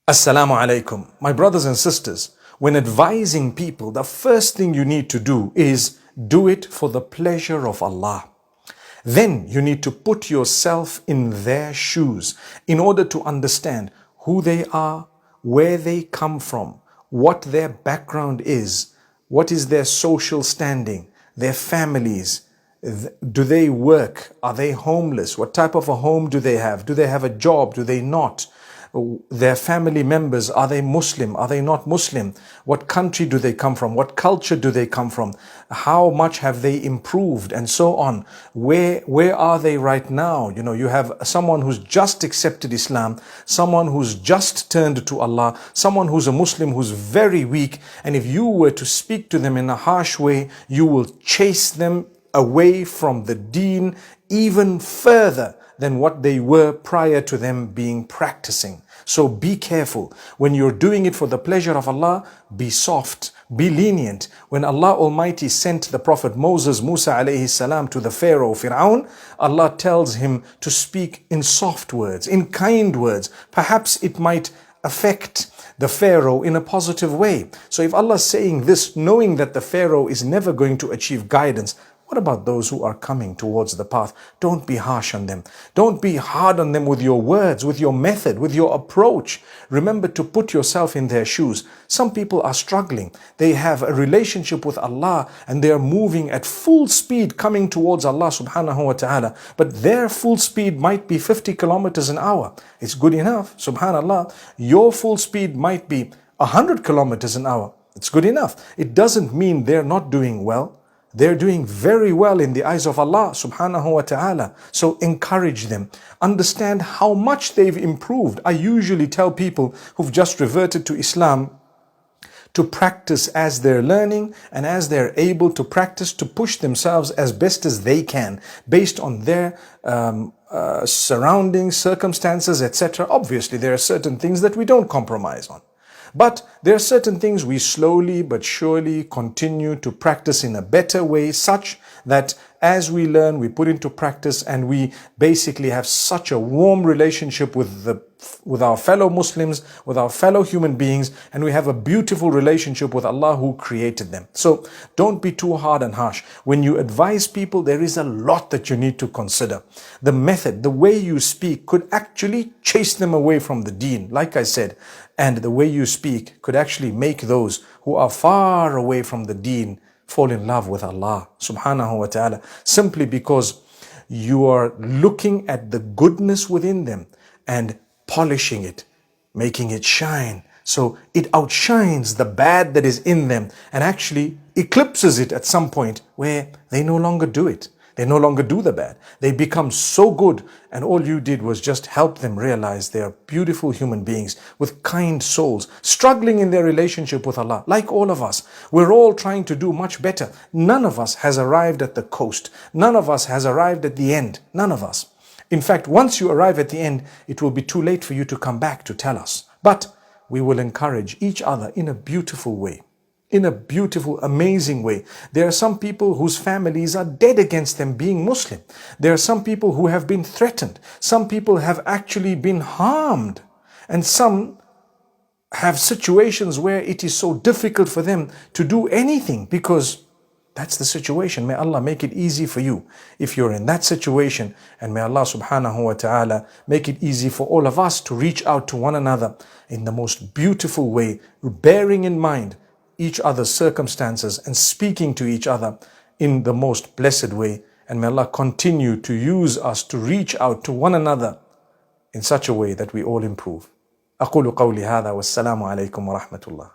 Assalamu alaikum. My brothers and sisters, when advising people, the first thing you need to do is do it for the pleasure of Allah. Then you need to put yourself in their shoes in order to understand who they are, where they come from, what their background is, what is their social standing, their families. Do they work? Are they homeless? What type of a home do they have? Do they have a job? Do they not? Their family members, are they Muslim? Are they not Muslim? What country do they come from? What culture do they come from? How much have they improved? And so on. Where are they right now? You know, you have someone who's just accepted Islam, someone who's just turned to Allah, someone who's a Muslim who's very weak. And if you were to speak to them in a harsh way, you will chase them away from the deen even further than what they were prior to them being practicing. So be careful. When you're doing it for the pleasure of Allah, be soft, be lenient. When Allah Almighty sent the Prophet Musa alayhi salam to the Pharaoh, Fir'aun, Allah tells him to speak in soft words, in kind words. Perhaps it might affect the Pharaoh in a positive way. So if Allah is saying this, knowing that the Pharaoh is never going to achieve guidance, what about those who are coming towards the path? Don't be harsh on them. Don't be hard on them with your words, with your method, with your approach. Remember to put yourself in their shoes. Some people are struggling. They have a relationship with Allah and they are moving at full speed coming towards Allah subhanahu wa ta'ala. But their full speed might be 50 kilometers an hour. It's good enough, subhanallah. Your full speed might be 100 kilometers an hour. It's good enough. It doesn't mean they're not doing well. They're doing very well in the eyes of Allah subhanahu wa ta'ala. So encourage them. Understand how much they've improved. I usually tell people who've just reverted to Islam to practice as they're learning and as they're able to practice, to push themselves as best as they can based on their surroundings, circumstances, etc. Obviously, there are certain things that we don't compromise on. But there are certain things we slowly but surely continue to practice in a better way, such that as we learn, we put into practice, and we basically have such a warm relationship with our fellow Muslims, with our fellow human beings, and we have a beautiful relationship with Allah who created them. So don't be too hard and harsh. When you advise people, there is a lot that you need to consider. The method, the way you speak could actually chase them away from the deen, like I said, and the way you speak could actually make those who are far away from the deen fall in love with Allah subhanahu wa ta'ala, simply because you are looking at the goodness within them and polishing it, making it shine. So it outshines the bad that is in them and actually eclipses it at some point where they no longer do it. They no longer do the bad. They become so good, and all you did was just help them realize they are beautiful human beings with kind souls, struggling in their relationship with Allah, like all of us. We're all trying to do much better. None of us has arrived at the coast. None of us has arrived at the end. None of us. In fact, once you arrive at the end, it will be too late for you to come back to tell us. But we will encourage each other in a beautiful way. In a beautiful, amazing way. There are some people whose families are dead against them being Muslim. There are some people who have been threatened. Some people have actually been harmed. And some have situations where it is so difficult for them to do anything because that's the situation. May Allah make it easy for you if you're in that situation. And may Allah subhanahu wa ta'ala make it easy for all of us to reach out to one another in the most beautiful way, bearing in mind each other's circumstances and speaking to each other in the most blessed way. And may Allah continue to use us to reach out to one another in such a way that we all improve. أقول قولي هذا والسلام عليكم ورحمة الله.